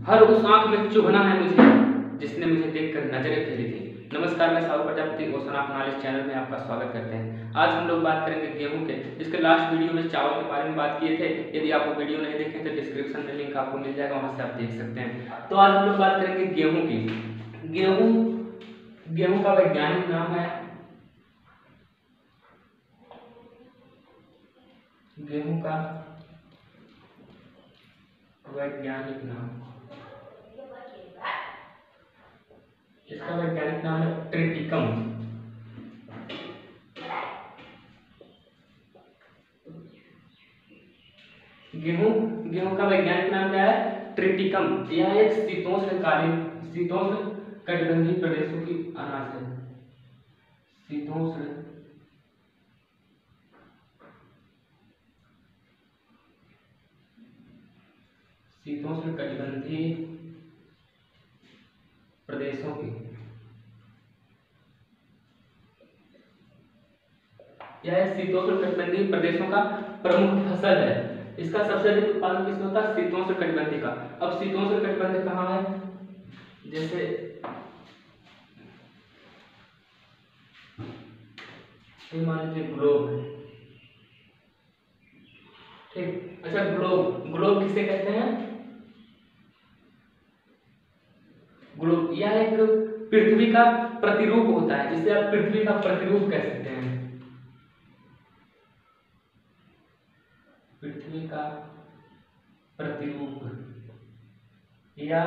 हर उस आंख में चुभना है मुझे जिसने मुझे देखकर नजरें फेरी थी। नमस्कार, मैं Sahu Prajapati ocean of knowledge channel में आपका स्वागत करते हैं। आज हम लोग बात करेंगे गेहूं के। इसके लास्ट वीडियो में चावल के बारे में बात किए थे। यदि आप वो वीडियो नहीं देखें तो डिस्क्रिप्शन में लिंक आपको मिल जाएगा, वहां से आप देख सकते हैं। तो आज हम लोग बात करेंगे गेहूं की। गेहूं का वैज्ञानिक नाम है गेहूं का वैज्ञानिक नाम इसका वैज्ञानिक नाम है ट्रिटिकम। गेहूं का वैज्ञानिक नाम क्या है? ट्रिटिकम। यह एक शीतोष्ण कटिबंधीय प्रदेशों की अनाज है। शीतोष्ण कटिबंधीय प्रदेशों की यह शीतोष्ण कटिबंधीय प्रदेशों का प्रमुख फसल है। इसका सबसे अधिक उत्पादन किसमें होता है? शीतोष्ण कटिबंधीय का। अब शीतोष्ण कटिबंधीय कहाँ है? जैसे मान लीजिए ग्लोब है, ठीक। अच्छा, ग्लोब किसे कहते हैं? ग्लोब यह एक पृथ्वी का प्रतिरूप होता है। इसे आप पृथ्वी का प्रतिरूप कह सकते हैं। पृथ्वी का प्रतिरूप या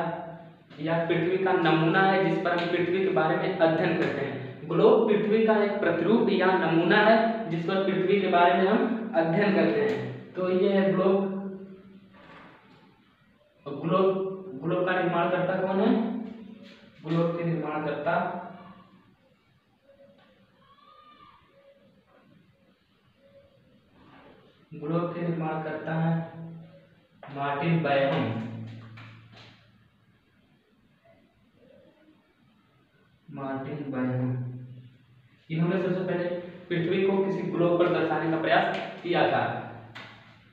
पृथ्वी का नमूना है जिस पर हम पृथ्वी के बारे में अध्ययन करते हैं। ग्लोब पृथ्वी का एक प्रतिरूप या नमूना है जिस पर पृथ्वी के बारे में हम अध्ययन करते हैं। तो ये है ग्लोब का निर्माणकर्ता कौन है? ग्लोब के निर्माणकर्ता है मार्टिन बैहम। इन्होंने सबसे पहले पृथ्वी को किसी ग्लोब पर दर्शाने का प्रयास किया था।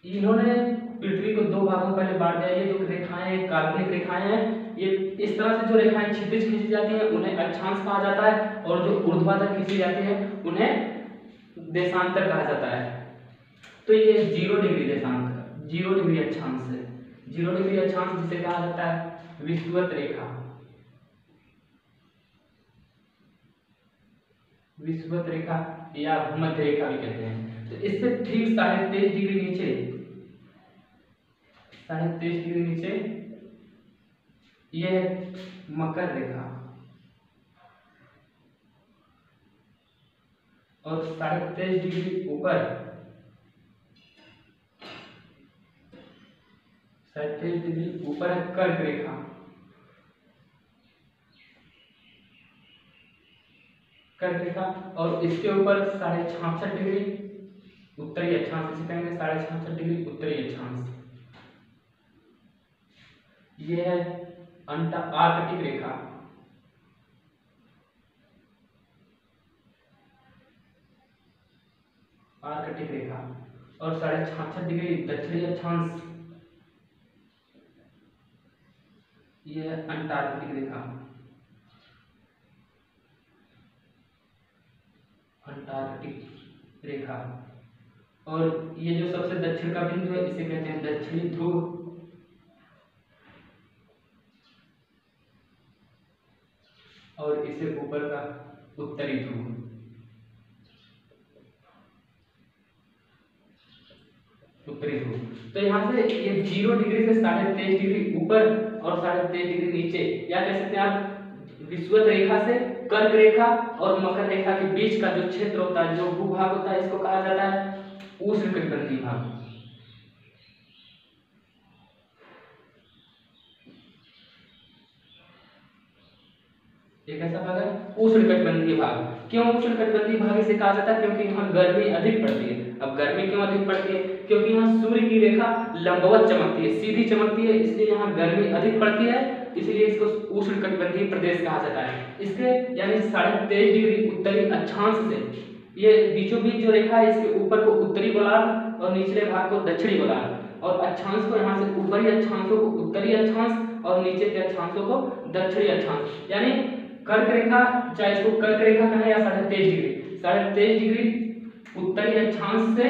इन्होंने पृथ्वी को दो भागों में पहले बांट दिया। ये जो रेखाएं काल्पनिक रेखाएं हैं, ये इस तरह से जो रेखाएं क्षितिज खींची जाती हैं उन्हें अक्षांश कहा जाता है, और जो ऊर्ध्वाधर खींची जाती है उन्हें देशांतर कहा जाता है। तो ये 0 डिग्री देशांतर, 0 डिग्री अक्षांश है। 0 डिग्री अक्षांश जिसे कहा जाता है विषुवत रेखा या भूमध्य रेखा भी कहते हैं। तो इससे ठीक 23.5 डिग्री नीचे यह मकर रेखा, और 23.5 डिग्री ऊपर 23 डिग्री ऊपर है कर्क रेखा। और इसके ऊपर 66.5 डिग्री उत्तरी अक्षांश, इसे कहेंगे 66.5 डिग्री उत्तरी अक्षांश। यह है आर्कटिक रेखा। और 66.5 डिग्री दक्षिणी अक्षांश, यह है अंटार्कटिक रेखा। और ये जो सबसे दक्षिण का बिंदु है इसे कहते हैं दक्षिणी ध्रुव, और इसे ऊपर का उत्तरी ध्रुव। तो यहाँ से ये 0 डिग्री से 23.5 डिग्री ऊपर और 23.5 डिग्री नीचे, या कह सकते हैं आप विषुवत रेखा से कर्क रेखा और मकर रेखा के बीच का जो क्षेत्र होता है, जो भूभाग होता है, इसको कहा जाता है उष्णकटिबंधीय भाग। एक ऐसा भाग है उष्णकटिबंधीय भाग। क्यों उष्णकटिबंधीय भाग इसे कहा जाता है? क्योंकि यहाँ गर्मी अधिक पड़ती है। अब गर्मी क्यों अधिक पड़ती है? क्योंकि यहाँ सूर्य की रेखा लंबवत चमकती है, सीधी चमकती है, इसलिए यहाँ गर्मी अधिक पड़ती है। इसलिए इसको उष्णकटिबंधीय प्रदेश कहा जाता है। इसके यानी 23.5 डिग्री उत्तरी अक्षांश से ये बीचों बीच जो रेखा है, इसके ऊपर को उत्तरी गोलार्ध और निचले भाग को दक्षिणी गोलार्ध, और अक्षांश को यहाँ से ऊपरी अक्षांशों को उत्तरी अक्षांश और नीचे के अक्षांशों को दक्षिणी अक्षांश, यानी कर्क रेखा, चाहे इसको कर्क रेखा कहें या 23.5 डिग्री, 23.5 डिग्री उत्तरी अक्षांश से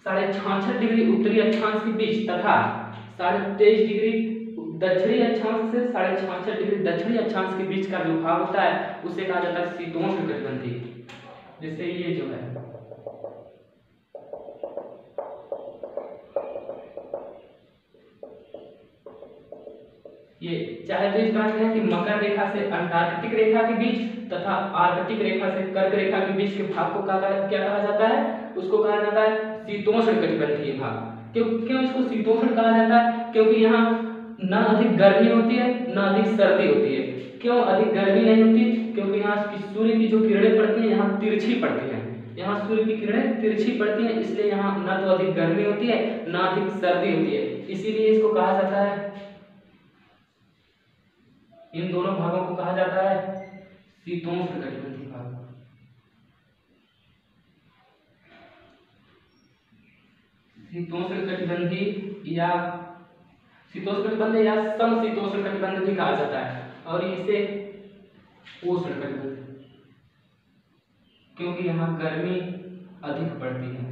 66.5 डिग्री उत्तरी अक्षांश के बीच तथा 23.5 डिग्री दक्षिणी अक्षांश से 66.5 डिग्री दक्षिणी अक्षांश के बीच का जो भाग होता है उसे कहा जाता है शीतोष्ण कटिबंधीय। जैसे ये जो है ये, चाहे तो इस बात कहें कि मकर रेखा से अंटार्कटिक रेखा के बीच तथा आर्कटिक रेखा से कर्क रेखा के बीच के भाग को क्या कहा जाता है, उसको कहा जाता है शीतोष्ण कटिबंधीय भाग। क्यों इसको शीतोष्ण कहा जाता है? क्योंकि यहाँ न अधिक गर्मी होती है न अधिक सर्दी होती है। क्यों अधिक गर्मी नहीं होती? क्योंकि यहाँ की सूर्य की जो किरणें पड़ती हैं यहाँ तिरछी पड़ती हैं, यहाँ सूर्य की किरणें तिरछी पड़ती हैं, इसलिए यहाँ न तो अधिक गर्मी होती है न अधिक सर्दी होती है, इसीलिए इसको कहा जाता है, इन दोनों भागों को कहा जाता है शीतोष्ण कटिबंधीय भाग। शीतोष्ण कटिबंधीय या शीतोष्ण कटिबंध या समशीतोष्ण कटिबंध भी कहा जाता है, और इसे उष्ण कटिबंध, क्योंकि यहाँ गर्मी अधिक पड़ती है।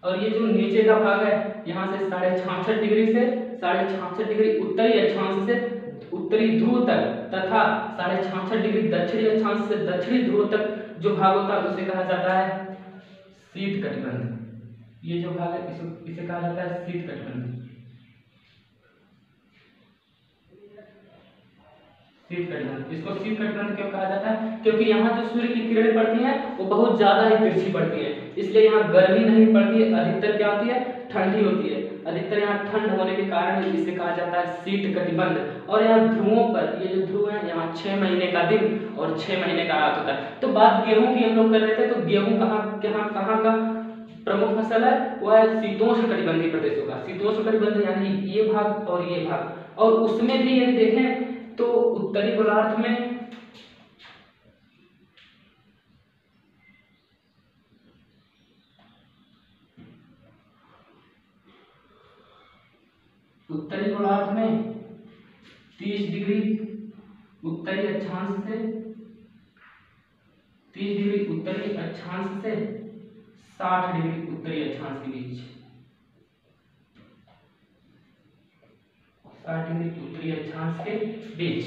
और ये जो नीचे का भाग है यहाँ से 66.5 डिग्री से 66.5 डिग्री उत्तरी अक्षांश से उत्तरी ध्रुव तक तथा 66.5 डिग्री दक्षिणी अक्षांश से दक्षिणी ध्रुव तक जो भाग होता है उसे कहा जाता है शीत कटिबंध। ये जो भाग है इसे कहा जाता है शीत कटिबंध। शीत कटिबंध, इसको शीत कटिबंध क्यों कहा जाता है? क्योंकि यहाँ जो सूर्य की किरणें पड़ती हैं वो बहुत ज्यादा ही तिरछी पड़ती हैं, इसलिए यहाँ गर्मी नहीं पड़ती है, अधिकतर क्या होती है, ठंडी होती है। अधिकतर यहाँ ठंड होने के कारण इसे कहा जाता है शीत कटिबंध। और यहाँ ध्रुवों पर, ये जो ध्रुव है यहाँ 6 महीने का दिन और 6 महीने का रात होता है। तो बात गेहूं की हम लोग कर रहे थे, तो गेहूं कहाँ का प्रमुख फसल है? वह है शीतोष्ण कटिबंधीय प्रदेशों का। शीतोष्ण कटिबंध यानी ये भाग और ये भाग, और उसमें भी यदि देखें तो उत्तरी गोलार्ध में उत्तरी गोलार्ध में 30 डिग्री उत्तरी अक्षांश से 30 डिग्री उत्तरी अक्षांश से 60 डिग्री उत्तरी अक्षांश के बीच, 60 डिग्री उत्तरी अक्षांश के बीच,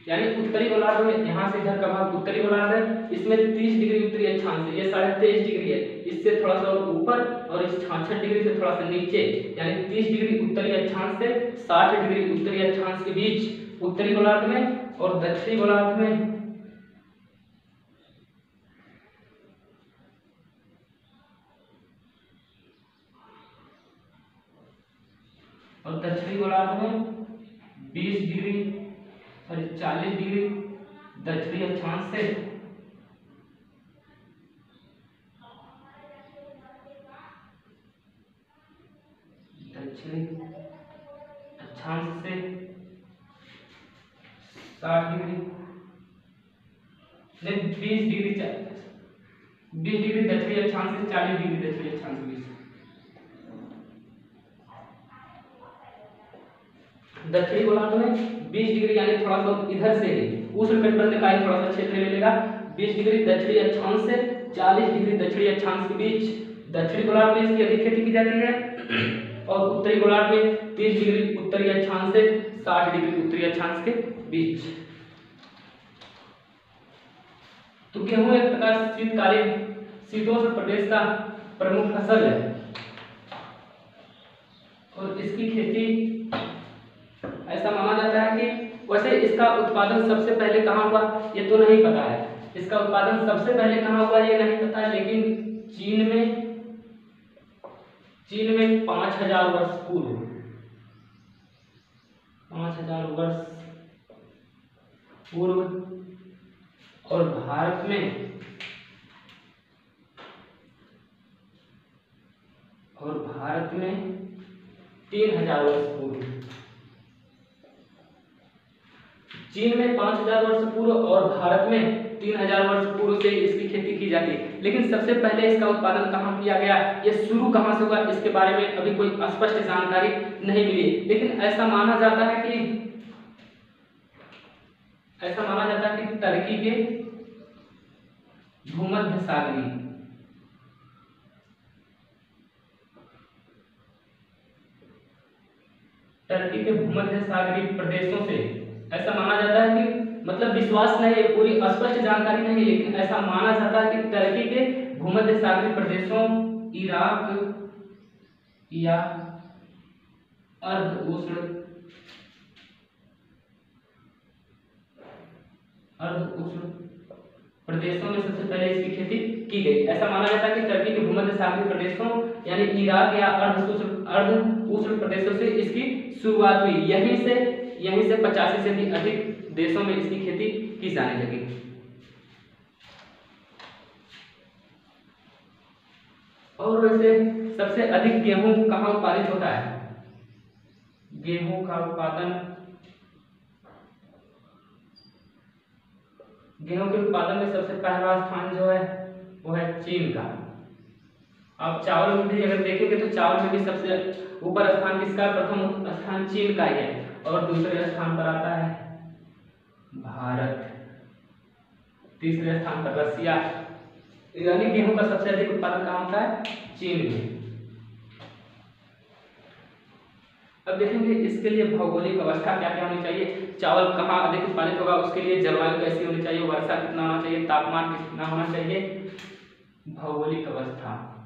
यानी उत्तरी गोलार्ध में यहाँ से इधर का भाग उत्तरी गोलार्ध है, इसमें 30 डिग्री उत्तरी अक्षांश है, ये 23.5 डिग्री है, इससे थोड़ा सा और ऊपर और इस 66 डिग्री से थोड़ा सा नीचे, यानी 30 डिग्री उत्तरी अक्षांश से 60 डिग्री उत्तरी अक्षांश के बीच उत्तरी गोलार्ध में, और दक्षिणी गोलार्ध में और दक्षिणी गोलार्ध में 20 डिग्री 40 डिग्री दक्षिणी अक्षांश से दक्षिणी अक्षांश से 60 डिग्री, 20 डिग्री दक्षिणी अक्षांश से 40 डिग्री दक्षिणी अक्षांश के बीच। दक्षिणी गोलार्ध में 20 डिग्री यानी थोड़ा सा इधर से उष्ण कटिबंध का ही थोड़ा सा क्षेत्र ले लेगा, 20 डिग्री दक्षिणी अक्षांश से 40 डिग्री दक्षिणी अक्षांश के बीच दक्षिणी गोलार्ध में इसकी अधिक खेती की जाती है, और उत्तरी गोलार्ध में 30 डिग्री उत्तरी अक्षांश से 60 डिग्री उत्तरी अक्षांश के बीच। तो गेहूं एक प्रकार शीतकालीन शीतोष्ण प्रदेश का प्रमुख फसल है, और इसकी खेती ऐसा माना जाता है कि वैसे इसका उत्पादन सबसे पहले कहाँ हुआ ये तो नहीं पता है, इसका उत्पादन सबसे पहले कहाँ हुआ ये नहीं पता है, लेकिन चीन में 5000 वर्ष पूर्व 5000 वर्ष पूर्व, और भारत में 3000 वर्ष पूर्व। चीन में 5000 वर्ष पूर्व और भारत में 3000 वर्ष पूर्व से इसकी खेती की जाती है। लेकिन सबसे पहले इसका उत्पादन कहाँ किया गया, ये शुरू कहाँ से हुआ, इसके बारे में अभी कोई स्पष्ट जानकारी नहीं मिली। लेकिन ऐसा माना जाता है कि टर्की के भूमध्य सागरीय प्रदेशों से, ऐसा माना जाता है कि मतलब विश्वास नहीं है, पूरी स्पष्ट जानकारी नहीं है, लेकिन ऐसा माना जाता है कि टर्की के भूमध्य सागरीय प्रदेशों, इराक या अर्ध उष्ण प्रदेशों में सबसे पहले इसकी खेती की गई। ऐसा माना जाता है कि टर्की के भूमध्य सागरीय प्रदेशों यानी इराक या अर्ध उष्ण प्रदेशों से इसकी शुरुआत हुई। यहीं से 85 से भी अधिक देशों में इसकी खेती की जाने लगी। और वैसे सबसे अधिक गेहूं कहाँ उत्पादित होता है? गेहूं के उत्पादन में सबसे पहला स्थान जो है वो है चीन का। आप चावल में भी अगर देखेंगे तो चावल में भी सबसे ऊपर स्थान किसका? प्रथम स्थान चीन का ही है, और दूसरे स्थान पर आता है भारत, तीसरे स्थान पर रसिया। यानी गेहूं का सबसे अधिक उत्पादन कहाँ होता है? चीन में। अब देखेंगे इसके लिए भौगोलिक अवस्था क्या क्या होनी चाहिए, चावल कहाँ अधिक उत्पादित होगा, उसके लिए जलवायु कैसी होनी चाहिए, वर्षा कितना होना चाहिए, तापमान कितना होना चाहिए। भौगोलिक अवस्था,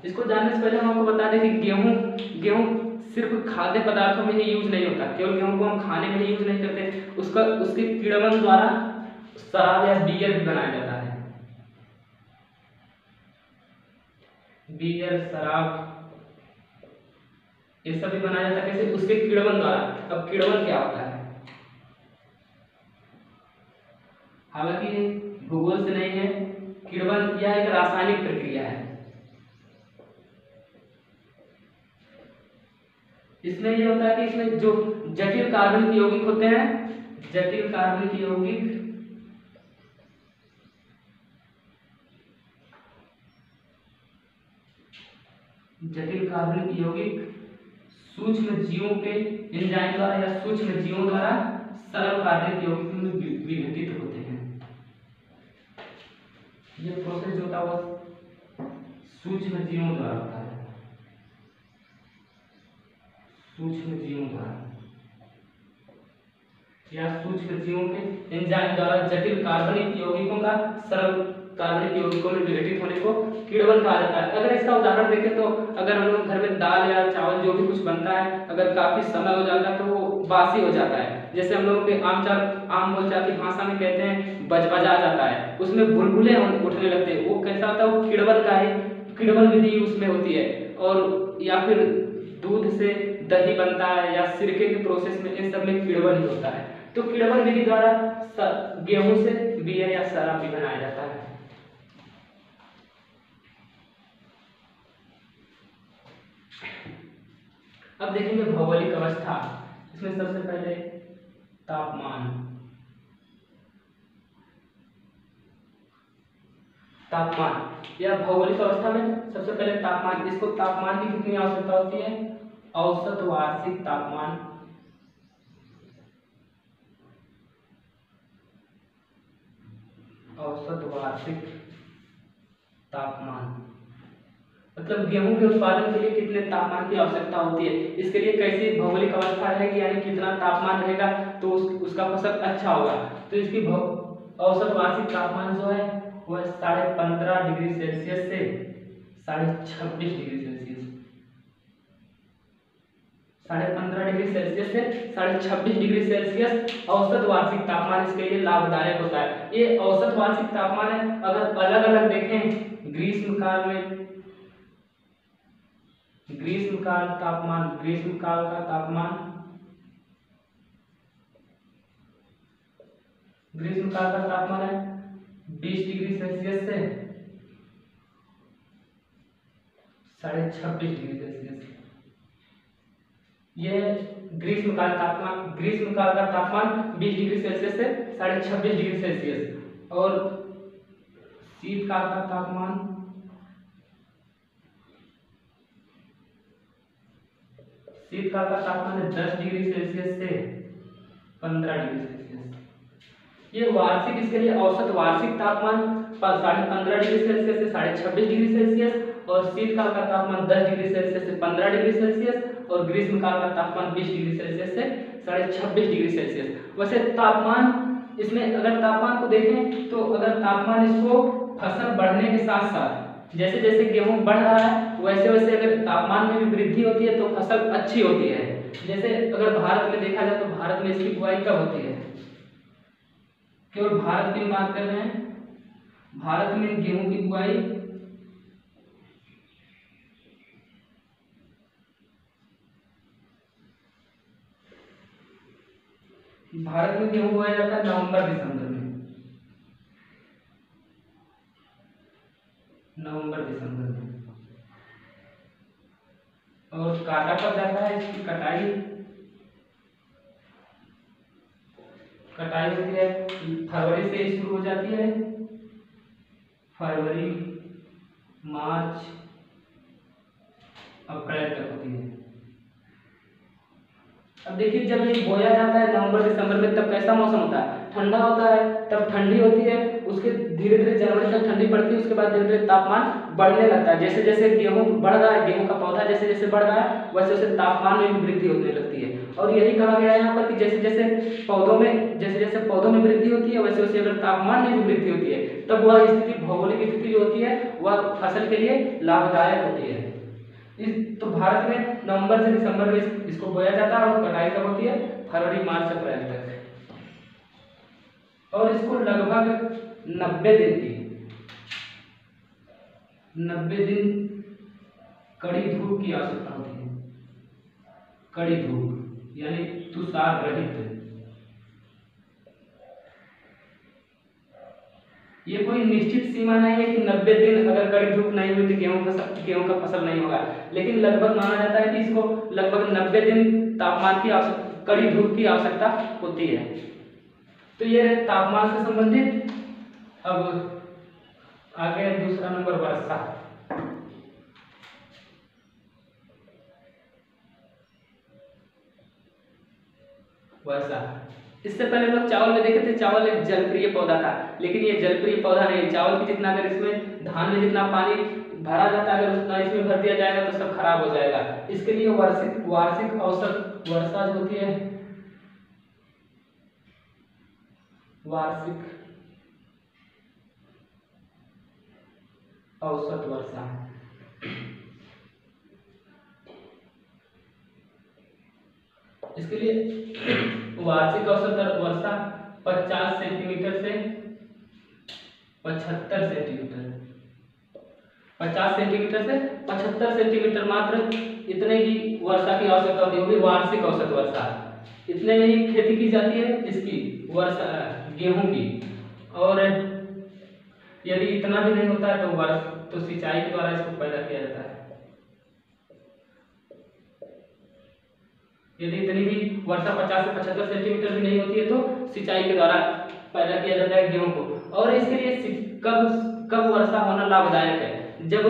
इसको जानने से पहले हम आपको बता दें कि गेहूं सिर्फ खाद्य पदार्थों में ही यूज नहीं होता। केवल गेहूं को हम खाने में ही यूज नहीं करते, उसके किण्वन द्वारा शराब या बियर भी बनाया जाता है। बियर, शराब, ये सब भी बनाया जाता है। कैसे? उसके किण्वन द्वारा। अब किण्वन क्या होता है? हालांकि भूगोल से नहीं है, किण्वन यह एक रासायनिक प्रक्रिया है। इसमें ये होता है कि इसमें जो जटिल कार्बनिक यौगिक होते हैं, जटिल कार्बनिक यौगिक सूक्ष्म जीवों के एंजाइम द्वारा या सूक्ष्म जीवों द्वारा सरल कार्बनिक यौगिक में विघटित होते हैं। ये प्रोसेस जो होता है वो सूक्ष्म जीवों द्वारा होता है, सूक्ष्म जीवों द्वारा या सूक्ष्म जीवों के एंजाइम द्वारा जटिल कार्बनिक यौगिकों का सरल कार्बनिक यौगिकों में विघटित होने को किण्वन कहा जाता है। अगर इसका उदाहरण देखें तो अगर हम लोग घर में दाल या चावल जो भी कुछ बनता है, अगर काफी समय हो जाता है तो वो बासी हो जाता है। जैसे हम लोगों के आम बोलचाल की भाषा में कहते हैं बजबजा जाता है, उसमें बुलबुले उठने लगते हैं। वो कैसा होता है? वो किण्वन का ही किण्वन विधि उसमें होती है। और या फिर दूध से दही बनता है या सिरके के प्रोसेस में, इन सब में किण्वन ही होता है। तो किण्वन विधि द्वारा गेहूं से बियर या शराब भी बनाया जाता है। अब देखेंगे भौगोलिक अवस्था। इसमें सबसे पहले तापमान या भौगोलिक अवस्था में सबसे पहले तापमान। इसको तापमान की कितनी आवश्यकता होती है? औसत वार्षिक तापमान, मतलब गेहूं के उत्पादन के लिए कितने तापमान की आवश्यकता होती है। इसके लिए कैसी भौगोलिक अवस्था रहेगी, यानी कितना तापमान रहेगा तो उसका फसल अच्छा होगा। तो इसकी औसत वार्षिक तापमान जो है वो 15.5 डिग्री सेल्सियस से 26.5 डिग्री सेल्सियस, 15.5 डिग्री सेल्सियस से 26.5 डिग्री सेल्सियस औसत वार्षिक तापमान इसके लिए लाभदायक होता है। ये औसत वार्षिक तापमान है। अगर अलग अलग देखें, ग्रीष्मकाल का तापमान, ग्रीष्मकाल का तापमान है 20 डिग्री सेल्सियस से 26.5 डिग्री सेल्सियस। ये ग्रीष्म काल का तापमान 20 डिग्री सेल्सियस से 26.5 डिग्री सेल्सियस, और शीतकाल का तापमान 10 डिग्री सेल्सियस से 15 डिग्री सेल्सियस। ये वार्षिक, इसके लिए औसत वार्षिक तापमान 15.5 डिग्री सेल्सियस से 26.5 डिग्री सेल्सियस, और शीतकाल का तापमान 10 डिग्री सेल्सियस से 15 डिग्री सेल्सियस, और ग्रीष्मकाल का तापमान 20 डिग्री सेल्सियस से 26.5 डिग्री सेल्सियस। वैसे तापमान, इसमें अगर तापमान को देखें तो अगर तापमान इसको फसल बढ़ने के साथ साथ, जैसे जैसे गेहूं बढ़ रहा है वैसे वैसे अगर तापमान में भी वृद्धि होती है तो फसल अच्छी होती है। जैसे अगर भारत में देखा जाए तो भारत में इसकी बुआई कब होती है, केवल भारत की बात कर रहे हैं, भारत में गेहूं की बुआई बोया जाता है नवंबर दिसंबर में, और काटा कब जाता है, इसकी कटाई होती है फरवरी से शुरू हो जाती है, फरवरी मार्च अप्रैल तक होती है। अब देखिए जब ये बोया जाता है नवंबर दिसंबर में, तब कैसा मौसम होता है, ठंडा होता है, तब ठंडी होती है, उसके धीरे धीरे जनवरी तक ठंडी पड़ती है, उसके बाद धीरे धीरे तापमान बढ़ने लगता है। जैसे जैसे गेहूं बढ़ रहा है, गेहूं का पौधा जैसे जैसे बढ़ रहा है वैसे वैसे तापमान में भी वृद्धि होने लगती है। और यही कहा गया है यहाँ पर कि जैसे जैसे पौधों में वृद्धि होती है वैसे वैसे अगर तापमान में भी वृद्धि होती है तब वह स्थिति, भौगोलिक स्थिति जो होती है वह फसल के लिए लाभदायक होती है। तो भारत में नवंबर से दिसंबर में इसको बोया जाता है, और कटाई कब होती है, फरवरी मार्च अप्रैल तक, और इसको लगभग 90 दिन कड़ी धूप की आवश्यकता होती है। कड़ी धूप यानी तुषार रहित, ये कोई निश्चित सीमा नहीं है कि 90 दिन अगर कड़ी धूप नहीं हुई तो गेहूं का फसल नहीं होगा, लेकिन लगभग माना जाता है कि इसको लगभग 90 दिन तापमान की कड़ी धूप की आवश्यकता होती है। तो ये तापमान से संबंधित। अब आगे दूसरा नंबर वर्षा। इससे पहले लोग चावल में देखे थे, चावल एक जलप्रिय पौधा था, लेकिन ये जलप्रिय पौधा नहीं। चावल की जितना, अगर इसमें धान में जितना पानी भरा जाता है अगर उतना इसमें भर दिया जाएगा तो सब खराब हो जाएगा। इसके लिए वार्षिक औसत वर्षा जो होती है, वार्षिक औसत वर्षा, इसके लिए वार्षिक औसत वर्षा 50 सेंटीमीटर से 75 सेंटीमीटर, 50 सेंटीमीटर से 75 सेंटीमीटर मात्र इतने ही वर्षा की आवश्यकता होती है, वार्षिक औसत वर्षा। इतने में ही खेती की जाती है इसकी वर्षा, गेहूं की। और यदि इतना भी नहीं होता है तो सिंचाई के द्वारा इसको पैदा किया जाता है। यदि इतनी भी वर्षा 50 से 75 सेंटीमीटर भी नहीं होती है तो सिंचाई के द्वारा पैदा किया जाता है गेहूं को। और इसके लिए कब वर्षा होना लाभदायक है, जब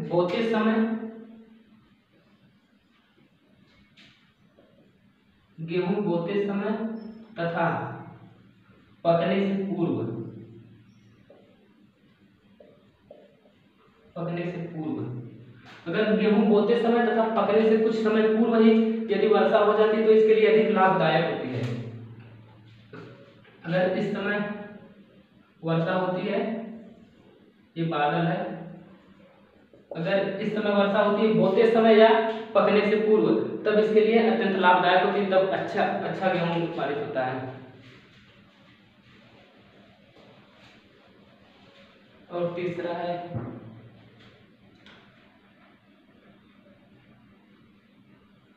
बोते समय गेहूं बोते समय तथा पकने से पूर्व, अगर गेहूं बोते समय तथा पकने से कुछ समय पूर्व ही यदि वर्षा हो जाती है तो इसके लिए अधिक लाभदायक होती है। अगर इस समय वर्षा होती है, ये बादल है, अगर इस समय वर्षा होती है बोते समय या पकने से पूर्व, तब इसके लिए अत्यंत लाभदायक होती है, तब अच्छा गेहूं उत्पादित होता है। और तीसरा है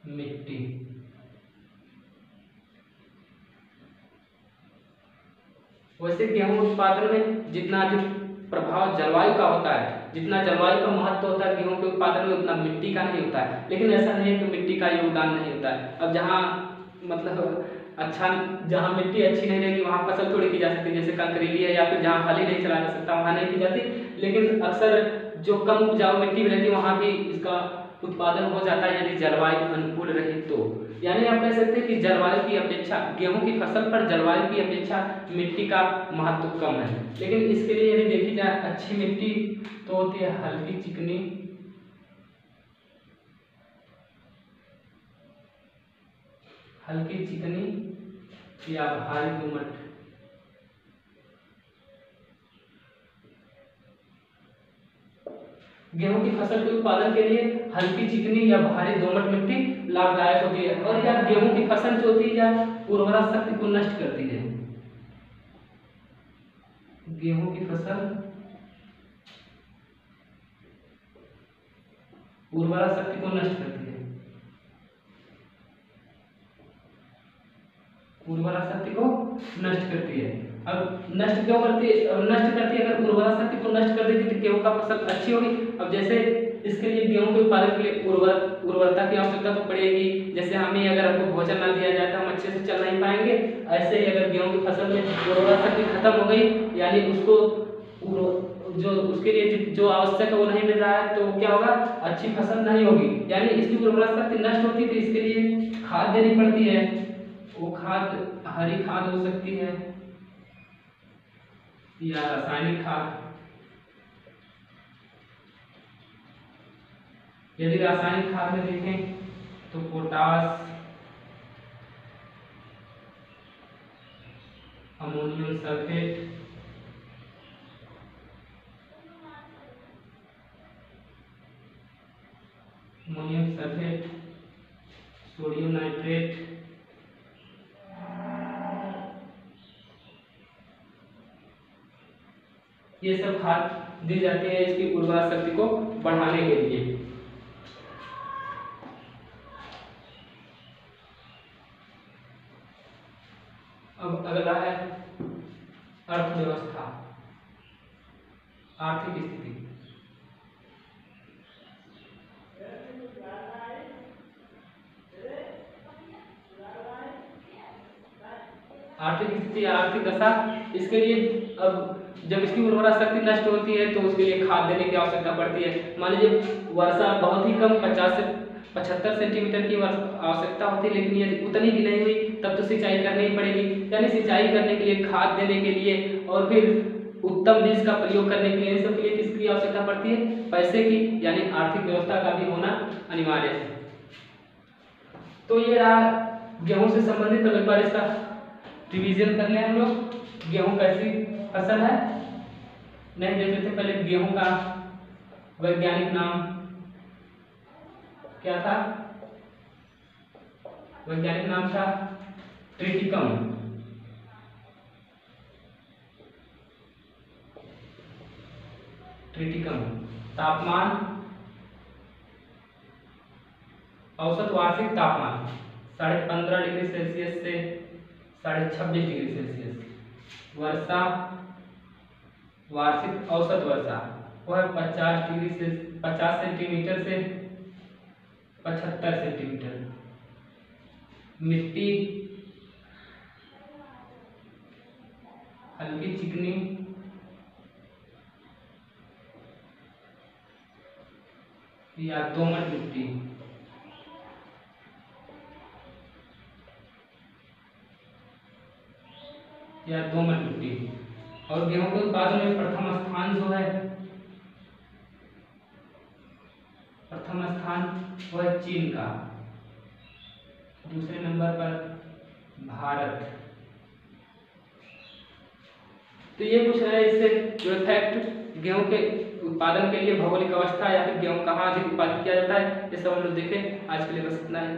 मिट्टी। वैसे गेहूं उत्पादन में जितना अधिक प्रभाव जलवायु का होता है जितना जलवायु का महत्व होता है गेहूं के उत्पादन में उतना मिट्टी का नहीं होता है। लेकिन ऐसा नहीं है कि मिट्टी का योगदान नहीं होता है। अब जहाँ मतलब अच्छा, जहाँ मिट्टी अच्छी नहीं रहेगी वहाँ फसल थोड़ी की जा सकती है, जैसे कंकरीली है या फिर जहाँ हल ही नहीं चला जा सकता वहाँ नहीं की जाती। लेकिन अक्सर जो कम उपजाऊ मिट्टी में रहती है वहाँ भी इसका उत्पादन हो जाता है यदि जलवायु अनुकूल रहे तो। यानी आप कह सकते हैं कि जलवायु की अपेक्षा गेहूं की फसल पर जलवायु की अपेक्षा मिट्टी का महत्व कम है। लेकिन इसके लिए यदि देखी जाए अच्छी मिट्टी तो होती है हल्की चिकनी, हल्की चिकनी या भारी दोमट। गेहूं की फसल के उत्पादन के लिए हल्की चिकनी या भारी दोमट मिट्टी लाभदायक होती है। और यह गेहूं की फसल जो होती है उर्वरा शक्ति को नष्ट करती है। गेहूं की फसल उर्वरा शक्ति को नष्ट करती है, उर्वरा शक्ति को नष्ट करती है। अब नष्ट क्यों करती है? नष्ट करती है, अगर उर्वरा शक्ति को नष्ट कर देगी तो गेहूं का फसल अच्छी होगी। अब जैसे इसके लिए गेहूं के उत्पादन के लिए उर्वरता की आवश्यकता तो पड़ेगी। जैसे हमें अगर आपको भोजन ना दिया जाए तो हम अच्छे से चल नहीं पाएंगे। ऐसे ही अगर गेहूं की फसल में उर्वरा शक्ति खत्म हो गई, यानी उसको जो उसके लिए जो आवश्यक है वो नहीं मिल रहा है, तो क्या होगा? अच्छी फसल नहीं होगी। यानी इसकी उर्वरा शक्ति नष्ट होती है तो इसके लिए खाद देनी पड़ती है। वो खाद हरी खाद हो सकती है या रासायनिक खाद। यदि रासायनिक खाद में देखें तो potash, ammonium sulphate, sodium nitrate, ये सब खाद दी जाती है इसकी उर्वरा शक्ति को बढ़ाने के लिए। अब अगला है अर्थव्यवस्था, आर्थिक स्थिति। आर्थिक स्थिति, आर्थिक दशा। इसके लिए अब जब इसकी उर्वरा शक्ति नष्ट होती है तो उसके लिए खाद देने की आवश्यकता पड़ती है। मान लीजिए वर्षा बहुत ही कम 50 से 75 सेंटीमीटर की आवश्यकता होती है, लेकिन यदि उतनी भी नहीं हुई तब तो सिंचाई करनी ही पड़ेगी। यानी सिंचाई करने के लिए, खाद देने के लिए और फिर उत्तम बीज का प्रयोग करने के लिए, इन सब के लिए किसकी आवश्यकता पड़ती है? पैसे की। यानी आर्थिक व्यवस्था का भी होना अनिवार्य है। तो ये रहा गेहूं से संबंधित। अब एक बार इसका रिवीजन कर लें हम लोग। गेहूं कैसी फसल है नहीं देख लेते। पहले गेहूं का वैज्ञानिक नाम क्या था? वैज्ञानिक नाम था ट्रिटिकम। तापमान, औसत वार्षिक तापमान 15.5 डिग्री सेल्सियस से 26.5 डिग्री सेल्सियस। वर्षा, वार्षिक औसत वर्षा वह 50 सेंटीमीटर से 75 सेंटीमीटर। मिट्टी हल्की चिकनी या दोमट मिट्टी। और गेहूं के उत्पादन में प्रथम स्थान जो है, वह चीन का। दूसरे नंबर पर भारत। तो ये कुछ है इससे जो फैक्ट गेहूं के उत्पादन के लिए भौगोलिक अवस्था या फिर गेहूं कहाँ अधिक उत्पादित किया जाता है, ये सब हम लोग देखें। आज के लिए बस इतना है।